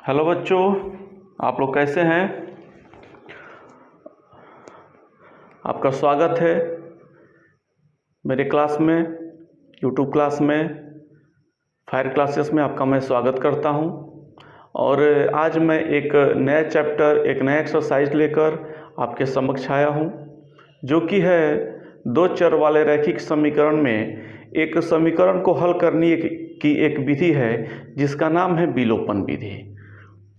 Hello बच्चों, आप लोग कैसे हैं। आपका स्वागत है मेरे क्लास में, यूट्यूब क्लास में, फायर क्लासेस में आपका मैं स्वागत करता हूं। और आज मैं एक नया चैप्टर, एक नया एक्सरसाइज लेकर आपके समक्ष आया हूं, जो कि है दो चर वाले रैखिक समीकरण में एक समीकरण को हल करने की एक विधि है जिसका नाम है विलोपन विधि,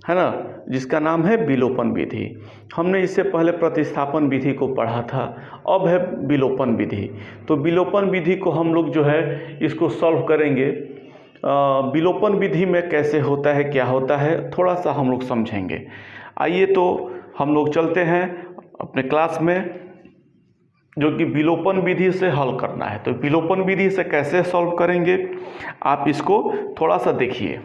है ना, जिसका नाम है विलोपन विधि। हमने इससे पहले प्रतिस्थापन विधि को पढ़ा था, अब है विलोपन विधि। तो विलोपन विधि को हम लोग जो है इसको सॉल्व करेंगे। विलोपन विधि में कैसे होता है, क्या होता है, थोड़ा सा हम लोग समझेंगे। आइए तो हम लोग चलते हैं अपने क्लास में, जो कि विलोपन विधि से हल करना है। तो विलोपन विधि से कैसे सॉल्व करेंगे, आप इसको थोड़ा सा देखिए।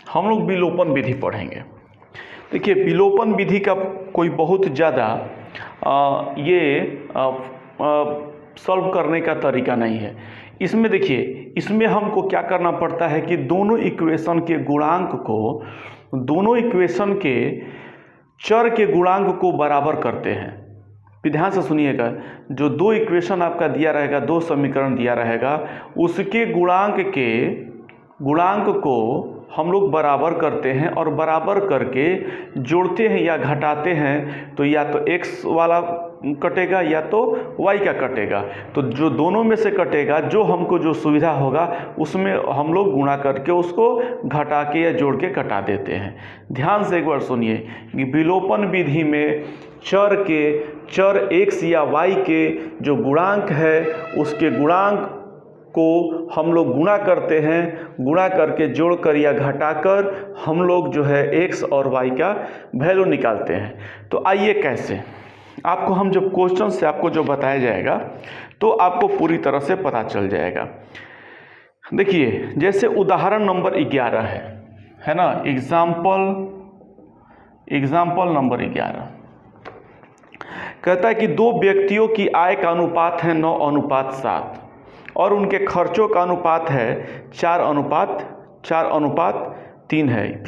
हम लोग विलोपन विधि पढ़ेंगे। देखिए, विलोपन विधि का कोई बहुत ज़्यादा सॉल्व करने का तरीका नहीं है। इसमें देखिए, इसमें हमको क्या करना पड़ता है कि दोनों इक्वेशन के गुणांक को, दोनों इक्वेशन के चर के गुणांक को बराबर करते हैं। ध्यान से सुनिएगा, जो दो इक्वेशन आपका दिया रहेगा, दो समीकरण दिया रहेगा, उसके गुणांक को हम लोग बराबर करते हैं और बराबर करके जोड़ते हैं या घटाते हैं। तो या तो x वाला कटेगा या तो y का कटेगा। तो जो दोनों में से कटेगा, जो हमको जो सुविधा होगा उसमें हम लोग गुणा करके उसको घटा के या जोड़ के घटा देते हैं। ध्यान से एक बार सुनिए कि विलोपन विधि में चर x या y के जो गुणांक है, उसके गुणांक को हम लोग गुणा करते हैं, गुणा करके जोड़कर या घटाकर हम लोग जो है x और y का वैल्यू निकालते हैं। तो आइए कैसे, आपको हम जब क्वेश्चन से आपको जो बताया जाएगा तो आपको पूरी तरह से पता चल जाएगा। देखिए, जैसे उदाहरण नंबर 11 है ना, एग्जाम्पल नंबर 11 कहता है कि दो व्यक्तियों की आय का अनुपात है 9:7 और उनके खर्चों का अनुपात है 4:3 है।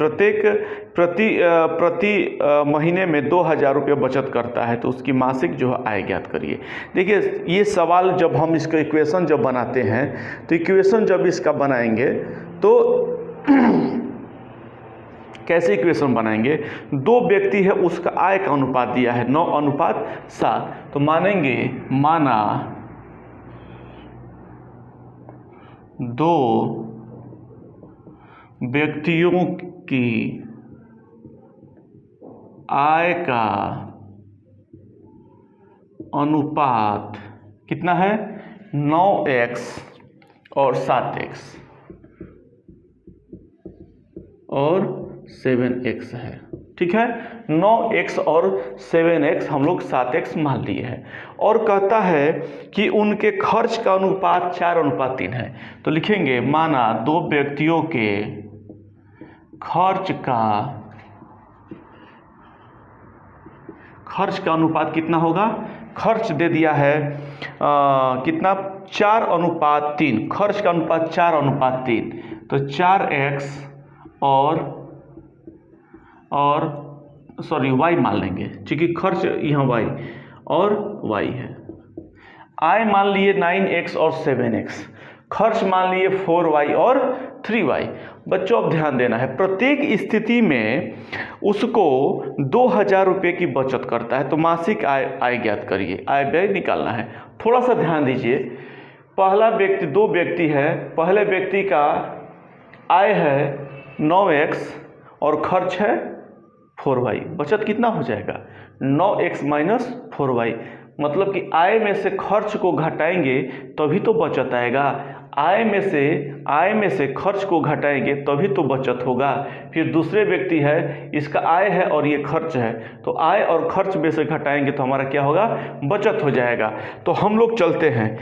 प्रति महीने में 2,000 रुपये बचत करता है, तो उसकी मासिक जो है आय ज्ञात करिए। देखिए, ये सवाल जब हम इसका इक्वेशन जब बनाते हैं, तो इक्वेशन जब इसका बनाएंगे तो कैसे इक्वेशन बनाएंगे। दो व्यक्ति है, उसका आय का अनुपात दिया है 9:7, तो माना दो व्यक्तियों की आय का अनुपात कितना है, 9x और 7x और 7x है। ठीक है, 9x और 7x हम लोग 7x मान लिए हैं। और कहता है कि उनके खर्च का अनुपात 4:3 है। तो लिखेंगे, माना दो व्यक्तियों के खर्च का अनुपात कितना होगा। खर्च दे दिया है कितना, 4:3। खर्च का अनुपात 4:3, तो 4x और y मान लेंगे, क्योंकि खर्च यहाँ y और y है। आय मान लिए 9x और 7x, खर्च मान लिए 4y और 3y। बच्चों, अब ध्यान देना है, प्रत्येक स्थिति में उसको 2,000 रुपये की बचत करता है, तो मासिक आय ज्ञात करिए, आय व्यय निकालना है। थोड़ा सा ध्यान दीजिए, पहला व्यक्ति, दो व्यक्ति है, पहले व्यक्ति का आय है 9x और खर्च है 4y। बचत कितना हो जाएगा, 9x माइनस 4y। मतलब कि आय में से खर्च को घटाएंगे तभी तो बचत आएगा। आय में से खर्च को घटाएंगे तभी तो बचत होगा। फिर दूसरे व्यक्ति है, इसका आय है और ये खर्च है, तो आय और खर्च में से घटाएंगे तो हमारा क्या होगा, बचत हो जाएगा। तो हम लोग चलते हैं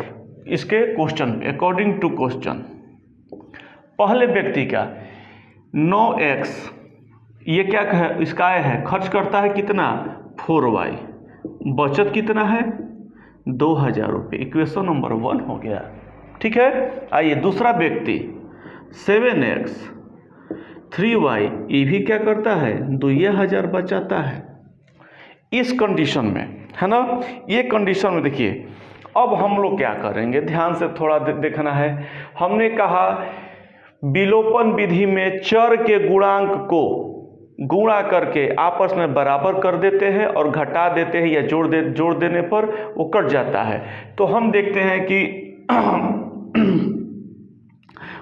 इसके क्वेश्चन, अकॉर्डिंग टू क्वेश्चन। पहले व्यक्ति का 9x ये क्या है, इसका आय है, खर्च करता है कितना 4y, बचत कितना है 2000 रुपये। इक्वेशन नंबर 1 हो गया। ठीक है, आइए दूसरा व्यक्ति 7x 3y, ये भी क्या करता है 2000 बचाता है। इस कंडीशन में है ना, ये कंडीशन में देखिए अब हम लोग क्या करेंगे, ध्यान से थोड़ा देखना है। हमने कहा विलोपन विधि में चर के गुणांक को गुणा करके आपस में बराबर कर देते हैं और घटा देते हैं या जोड़ देने पर वो कट जाता है। तो हम देखते हैं कि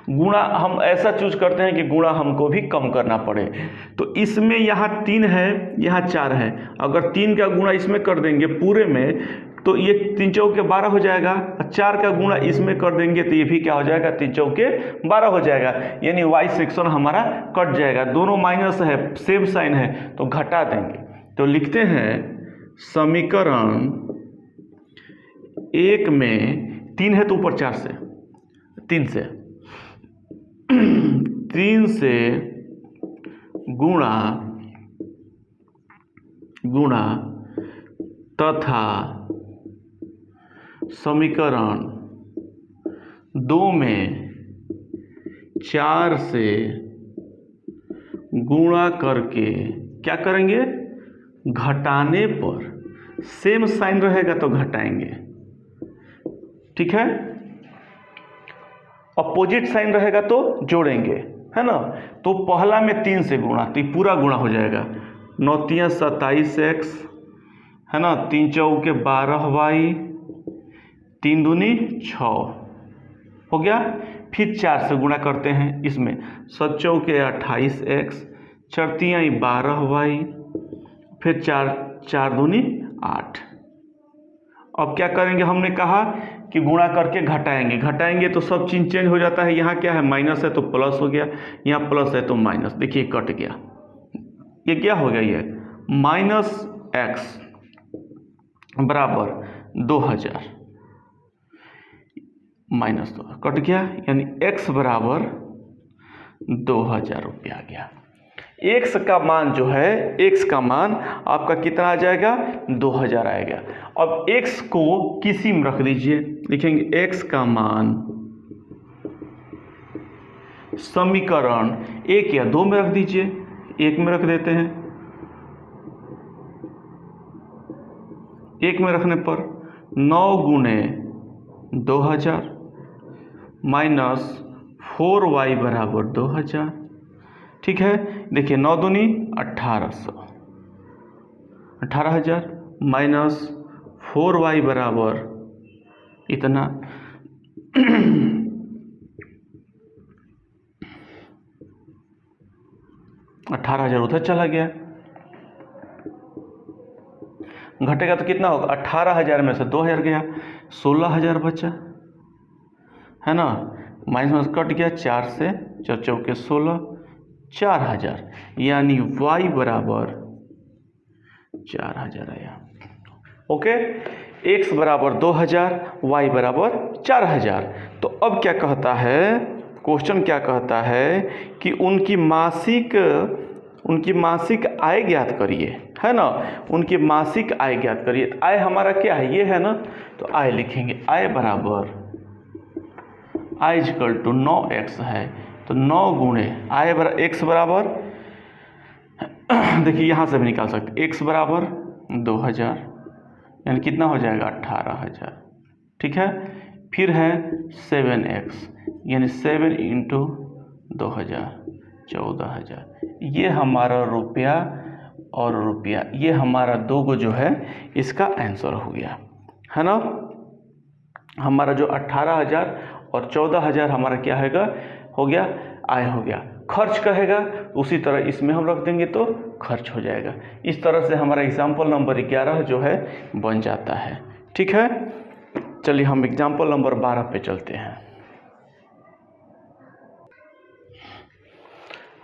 गुणा हम ऐसा चूज करते हैं कि गुणा हमको भी कम करना पड़े। तो इसमें यहाँ 3 है, यहाँ 4 है, अगर 3 का गुणा इसमें कर देंगे पूरे में तो ये 3 चौके 12 हो जाएगा, 4 का गुणा इसमें कर देंगे तो ये भी क्या हो जाएगा 3 चौके 12 हो जाएगा, यानी y सेक्शन हमारा कट जाएगा। दोनों माइनस है, सेम साइन है तो घटा देंगे। तो लिखते हैं समीकरण 1 में 3 है तो ऊपर 4 से 3 से गुणा तथा समीकरण 2 में 4 से गुणा करके क्या करेंगे, घटाने पर सेम साइन रहेगा तो घटाएंगे। ठीक है, अपोजिट साइन रहेगा तो जोड़ेंगे, है ना। तो पहला में 3 से गुणा तो ये पूरा गुणा हो जाएगा, 9 3 27x, है ना, 3 चौके 12y, 3 दूनी 6 हो गया। फिर 4 से गुणा करते हैं इसमें, 7 चौके 28x, 4 तियाई 12y, फिर 4 दूनी 8। अब क्या करेंगे, हमने कहा कि गुणा करके घटाएंगे तो सब चीज चेंज हो जाता है। यहाँ क्या है, माइनस है तो प्लस हो गया, यहाँ प्लस है तो माइनस, देखिए कट गया। ये क्या हो गया, ये -x बराबर 2000 -2 कट गया, यानी x बराबर 2000 रुपया आ गया। x का मान जो है, x का मान आपका कितना आ जाएगा 2000 आएगा। अब x को किसी में रख दीजिए, लिखेंगे x का मान समीकरण 1 या 2 में रख दीजिए, 1 में रख देते हैं। 1 में रखने पर 9 गुणे 2000 माइनस 4y बराबर 2000। ठीक है, देखिए 9 दूनी 18,000 माइनस 4y बराबर इतना 18,000 उधर चला गया, घटेगा तो कितना होगा, 18,000 में से 2,000 गया, 16,000 बचा, है ना। माइनस कट गया, 4 से 4 चौके 16, 4000, यानी y बराबर 4000 आया। ओके, x बराबर 2000, y बराबर 4000। तो अब क्या कहता है, क्वेश्चन क्या कहता है कि उनकी मासिक आय ज्ञात करिए, है ना। उनकी मासिक आय ज्ञात करिए। आय हमारा क्या है, ये है ना, तो आय लिखेंगे, आय बराबर I इक्वल टू 9x है, तो 9 गुणे आय बराबर x बराबर देखिए यहाँ से भी निकाल सकते, x बराबर 2000 यानी कितना हो जाएगा 18,000। ठीक है, फिर है 7x यानी 7 इंटू 2000 14,000। ये हमारा रुपया और रुपया, ये हमारा 2 गो जो है इसका आंसर हो गया, है ना। हमारा जो 18,000 और 14,000 हमारा क्या हो गया आय हो गया। खर्च कहेगा उसी तरह इसमें हम रख देंगे तो खर्च हो जाएगा। इस तरह से हमारा एग्जाम्पल नंबर 11 जो है बन जाता है। ठीक है, चलिए हम एग्जाम्पल नंबर 12 पे चलते हैं।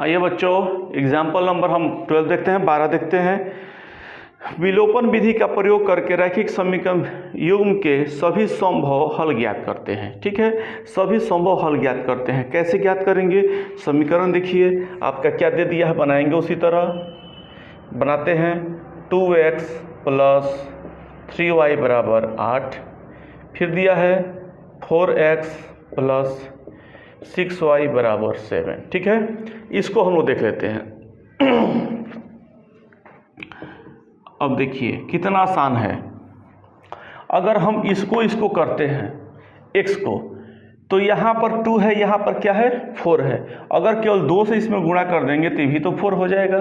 आइए बच्चों, एग्जाम्पल नंबर हम 12 देखते हैं, 12 देखते हैं। विलोपन विधि का प्रयोग करके रैखिक समीकरण युग्म के सभी संभव हल ज्ञात करते हैं। ठीक है, सभी संभव हल ज्ञात करते हैं। कैसे ज्ञात करेंगे? समीकरण देखिए आपका क्या दे दिया है, बनाएंगे उसी तरह बनाते हैं। 2x + 3y = 8, फिर दिया है 4x + 6y = 7। ठीक है, इसको हम लोग देख लेते हैं। अब देखिए कितना आसान है। अगर हम इसको करते हैं x को, तो यहाँ पर 2 है, यहाँ पर क्या है 4 है। अगर केवल 2 से इसमें गुणा कर देंगे तो भी तो 4 हो जाएगा।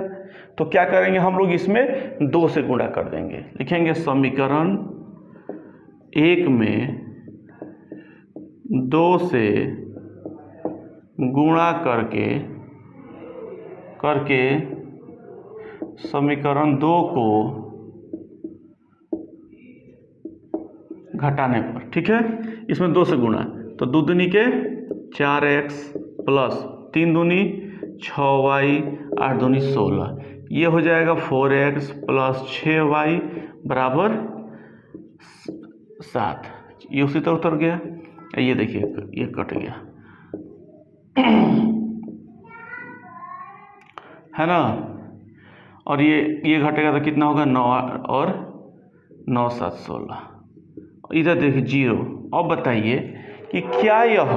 तो क्या करेंगे हम लोग, इसमें 2 से गुणा कर देंगे। लिखेंगे समीकरण 1 में 2 से गुणा करके समीकरण 2 को घटाने पर, ठीक है, इसमें 2 से गुणा, तो 2 दूनी के 4x + 3 दूनी 6y 8 दूनी 16, ये हो जाएगा 4x + 6y = 7। ये उसी तरह उतर गया। ये देखिए ये कट गया है ना, और ये घटेगा तो कितना होगा 9 और 9 7 16। इधर देखिए 0। अब बताइए कि क्या यह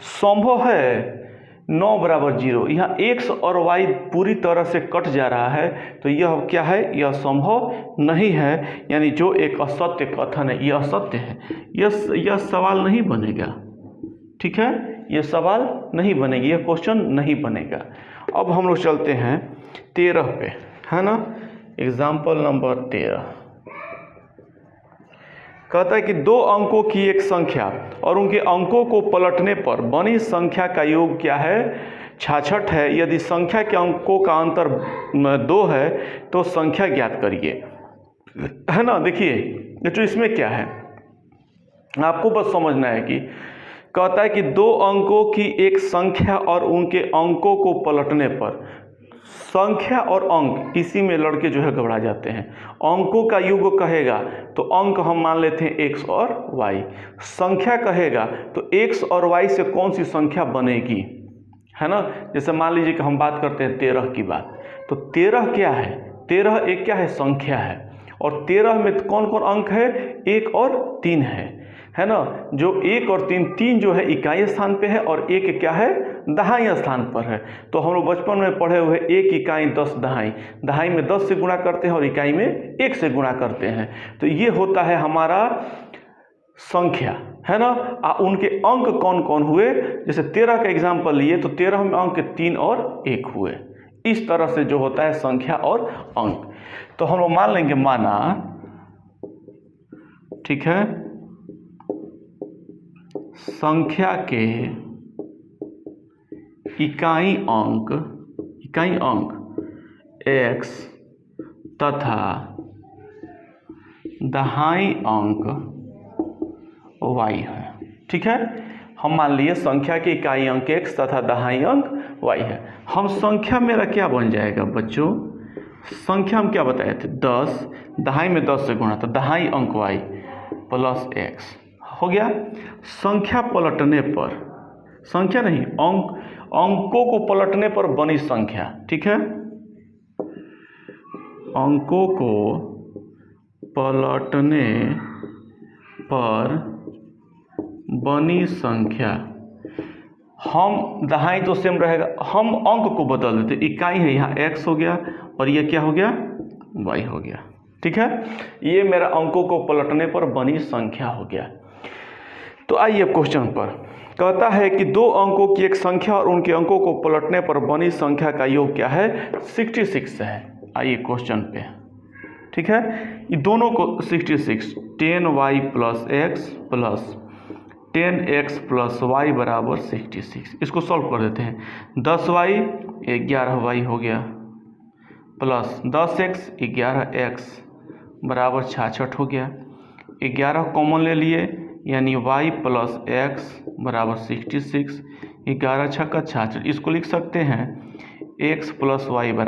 संभव है 9 = 0? यहाँ x और y पूरी तरह से कट जा रहा है, तो यह क्या है, यह संभव नहीं है। यानी जो एक असत्य कथन है यह असत्य है, यह सवाल नहीं बनेगा। ठीक है, यह सवाल नहीं बनेगी, यह क्वेश्चन नहीं बनेगा। अब हम लोग चलते हैं 13 पे, है ना। एग्जाम्पल नंबर 13 कहता है कि 2 अंकों की एक संख्या और उनके अंकों को पलटने पर बनी संख्या का योग क्या है, 66 है। यदि संख्या के अंकों का अंतर 2 है तो संख्या ज्ञात करिए, है ना। देखिए तो इसमें क्या है, आपको बस समझना है कि कहता है कि 2 अंकों की एक संख्या और उनके अंकों को पलटने पर, संख्या और अंक इसी में लड़के जो है घबरा जाते हैं। अंकों का युग कहेगा तो अंक हम मान लेते हैं x और y, संख्या कहेगा तो x और y से कौन सी संख्या बनेगी, है ना। जैसे मान लीजिए कि हम बात करते हैं 13 की बात, तो 13 क्या है, 13 एक क्या है, संख्या है। और 13 में कौन कौन अंक है, 1 और 3 है ना। जो 1 और 3 जो है इकाई स्थान पे है और 1 क्या है, दहाई स्थान पर है। तो हम लोग बचपन में पढ़े हुए 1 इकाई 10 दहाई, दहाई में 10 से गुणा करते हैं और इकाई में 1 से गुणा करते हैं। तो ये होता है हमारा संख्या, है ना। उनके अंक कौन कौन हुए, जैसे 13 का एग्जाम्पल लिए तो 13 में अंक 3 और 1 हुए। इस तरह से जो होता है संख्या और अंक। तो हम लोग मान लेंगे, माना, ठीक है, संख्या के इकाई अंक x तथा दहाई अंक y है। ठीक है, हम मान लिए संख्या के इकाई अंक x तथा दहाई अंक y है। हम संख्या मेरा क्या बन जाएगा बच्चों, संख्या हम क्या बताए थे, 10, दहाई में 10 से गुणा, तो दहाई अंक y + x हो गया। संख्या पलटने पर, संख्या नहीं अंकों को पलटने पर बनी संख्या, ठीक है, अंकों को पलटने पर बनी संख्या। हम दहाई तो सेम रहेगा, हम अंक को बदल देते, इकाई है यहाँ x हो गया और ये क्या हो गया, y हो गया। ठीक है, ये मेरा अंकों को पलटने पर बनी संख्या हो गया। तो आइए क्वेश्चन पर, कहता है कि 2 अंकों की एक संख्या और उनके अंकों को पलटने पर बनी संख्या का योग क्या है, 66 है। आइए क्वेश्चन पे, ठीक है, ये दोनों को 66, 10y + x + 10x + y = 66, इसको सॉल्व कर देते हैं। 10y 11y हो गया प्लस 10x 11x = 66 हो गया। 11 कॉमन ले लिए यानी y + x = 66, 11 छक्का 66, इसको लिख सकते हैं x + y =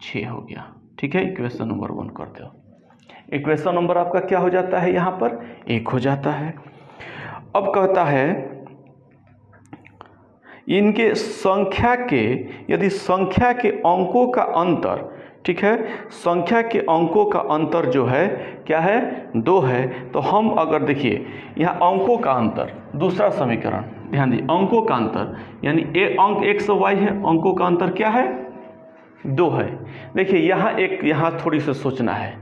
6 हो गया। ठीक है, इक्वेशन नंबर 1 करते हो। इक्वेशन नंबर आपका क्या हो जाता है, यहाँ पर 1 हो जाता है। अब कहता है इनके संख्या के, यदि संख्या के अंकों का अंतर, ठीक है, संख्या के अंकों का अंतर जो है क्या है, 2 है, तो हम अगर देखिए यहाँ अंकों का अंतर, दूसरा समीकरण ध्यान दिए, अंकों का अंतर यानी अंक x और y है, अंकों का अंतर क्या है, 2 है। देखिए यहाँ थोड़ी सी सोचना है,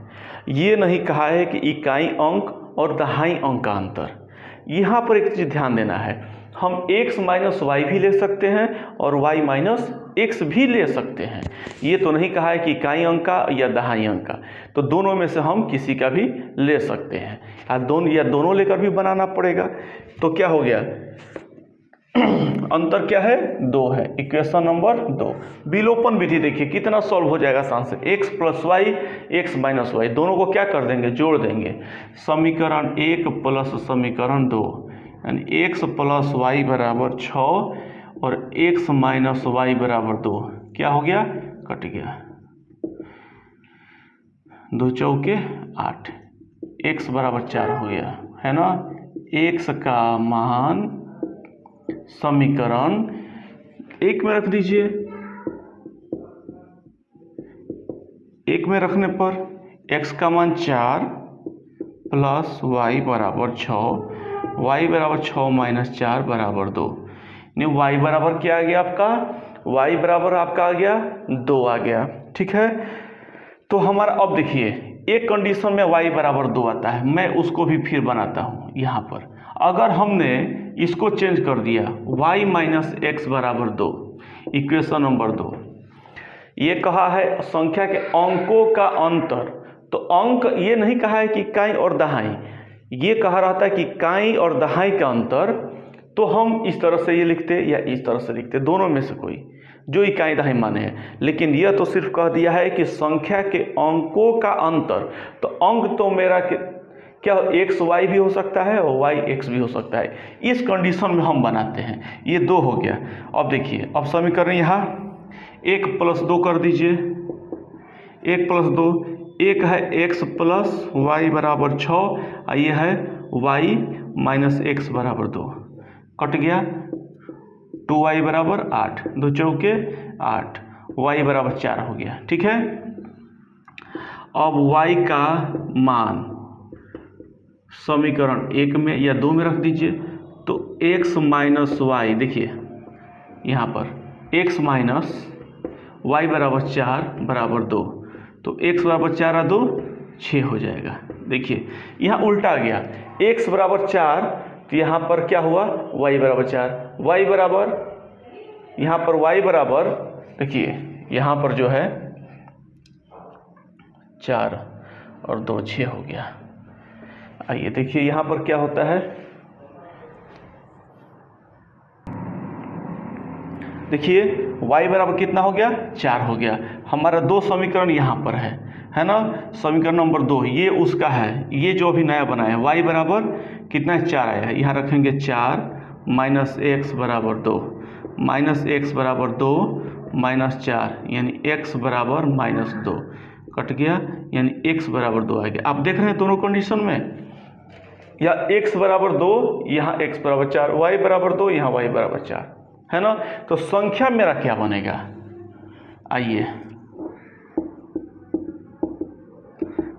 ये नहीं कहा है कि इकाई अंक और दहाई अंक का अंतर। यहाँ पर एक चीज़ ध्यान देना है, हम x माइनस वाई भी ले सकते हैं और y माइनस x भी ले सकते हैं। ये तो नहीं कहा है कि इकाई अंक का या दहाई अंक का, तो दोनों में से हम किसी का भी ले सकते हैं। दोनों लेकर भी बनाना पड़ेगा। तो क्या हो गया, अंतर क्या है, 2 है, इक्वेशन नंबर 2। विलोपन विधि देखिए कितना सॉल्व हो जाएगा आसान से, x plus y x minus y, दोनों को क्या कर देंगे, जोड़ देंगे। समीकरण 1 प्लस समीकरण 2 यानी x प्लस वाई बराबर 6 और x माइनस वाई बराबर 2, क्या हो गया, कट गया, 2 चौके 8, x बराबर 4 हो गया, है ना। x का मान समीकरण 1 में रख दीजिए, 1 में रखने पर x का मान 4 प्लस वाई बराबर 6, y बराबर 6 माइनस 4 बराबर 2, नहीं y बराबर क्या आ गया आपका, y बराबर आपका आ गया 2 आ गया, ठीक है। तो हमारा अब देखिए एक कंडीशन में y बराबर 2 आता है, मैं उसको भी फिर बनाता हूँ। यहाँ पर अगर हमने इसको चेंज कर दिया y माइनस एक्स बराबर 2, इक्वेशन नंबर 2, ये कहा है संख्या के अंकों का अंतर, तो अंक ये नहीं कहा है कि इकाई और दहाई, ये कहा रहता है कि इकाई और दहाई का अंतर, तो हम इस तरह से ये लिखते या इस तरह से लिखते, दोनों में से कोई जो इकाई दहाई माने हैं। लेकिन यह तो सिर्फ कह दिया है कि संख्या के अंकों का अंतर, तो अंक तो मेरा क्या एक्स वाई भी हो सकता है और वाई एक्स भी हो सकता है, इस कंडीशन में हम बनाते हैं। ये 2 हो गया। अब देखिए अब समीकरण यहाँ 1 प्लस 2 कर दीजिए, 1 प्लस 2, एक है x प्लस वाई बराबर 6 और ये है y माइनस एक्स बराबर 2, कट गया, 2y बराबर 8, 2 चौके 8, y बराबर 4 हो गया, ठीक है। अब y का मान समीकरण 1 में या 2 में रख दीजिए, तो x माइनस वाई, देखिए यहाँ पर x माइनस वाई बराबर 4 बराबर 2, तो x बराबर 4 और 2 6 हो जाएगा। देखिए यहाँ उल्टा आ गया, x बराबर 4, तो यहाँ पर क्या हुआ, y बराबर 4, y बराबर, यहाँ पर y बराबर, देखिए यहाँ पर जो है 4 और 2 6 हो गया। आइए देखिए यहाँ पर क्या होता है, देखिए y बराबर कितना हो गया, 4 हो गया। हमारा 2 समीकरण यहाँ पर है ना, समीकरण नंबर 2 ये उसका है, ये जो अभी नया बना है, y बराबर कितना 4 आया है, यहाँ रखेंगे 4 माइनस एक्स बराबर 2, माइनस एक्स बराबर 2 माइनस 4 यानी x बराबर माइनस 2, कट गया, यानी x बराबर 2 आ गया। आप देख रहे हैं दोनों कंडीशन में, या x बराबर 2 यहाँ x बराबर 4, y बराबर 2 यहाँ y बराबर 4, है ना। तो संख्या मेरा क्या बनेगा, आइए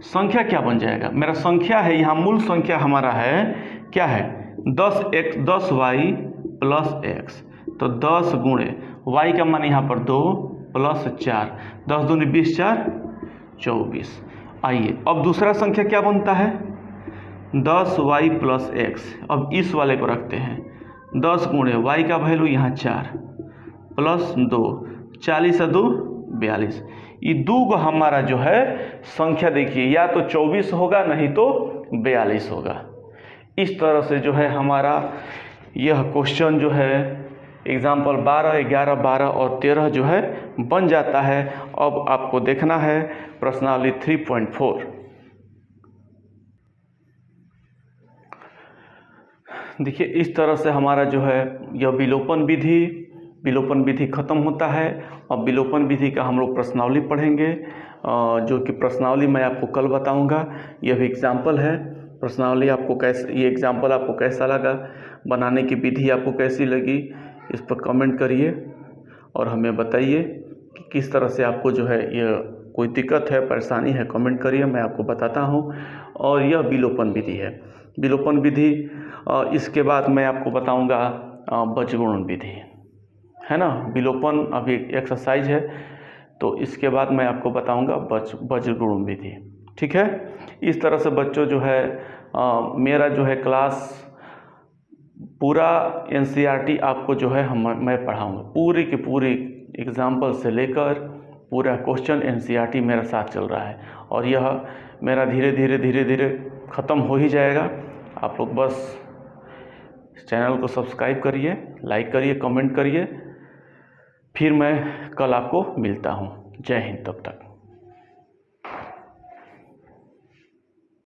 संख्या क्या बन जाएगा, मेरा संख्या है यहाँ, मूल संख्या हमारा है क्या है, 10y प्लस x, तो 10 गुणे y का मान यहाँ पर 2 प्लस 4, 10 दूनी 20 4 24। आइए अब दूसरा संख्या क्या बनता है, 10y प्लस x, अब इस वाले को रखते हैं, 10 गुणे y का वैल्यू यहाँ 4 प्लस 2, 40 और 2 42, ये 2 को हमारा जो है संख्या देखिए या तो 24 होगा नहीं तो 42 होगा। इस तरह से जो है हमारा यह क्वेश्चन जो है एग्जाम्पल 12, 11, 12 और 13 जो है बन जाता है। अब आपको देखना है प्रश्नावली 3.4। देखिए इस तरह से हमारा जो है यह विलोपन विधि, विलोपन विधि खत्म होता है। और विलोपन विधि का हम लोग प्रश्नावली पढ़ेंगे, जो कि प्रश्नावली मैं आपको कल बताऊंगा। यह भी एग्जाम्पल है। प्रश्नावली आपको कैसे, ये एग्जाम्पल आपको कैसा लगा, बनाने की विधि आपको कैसी लगी, इस पर कमेंट करिए और हमें बताइए कि किस तरह से आपको जो है ये कोई दिक्कत है, परेशानी है, कमेंट करिए, मैं आपको बताता हूँ। और यह विलोपन विधि है। विलोपन विधि, इसके बाद मैं आपको बताऊँगा बजगुणन विधि, है ना। विलोपन अभी एक्सरसाइज है, तो इसके बाद मैं आपको बताऊंगा बजगुणन विधि। ठीक है। इस तरह से बच्चों जो है मेरा जो है क्लास पूरा NCERT आपको जो है मैं पढ़ाऊंगा, पूरी की पूरी एग्जाम्पल से लेकर पूरा क्वेश्चन NCERT मेरा साथ चल रहा है। और यह मेरा धीरे धीरे ख़त्म हो ही जाएगा। आप लोग बस चैनल को सब्सक्राइब करिए, लाइक करिए, कमेंट करिए। फिर मैं कल आपको मिलता हूँ। जय हिंद तब तक।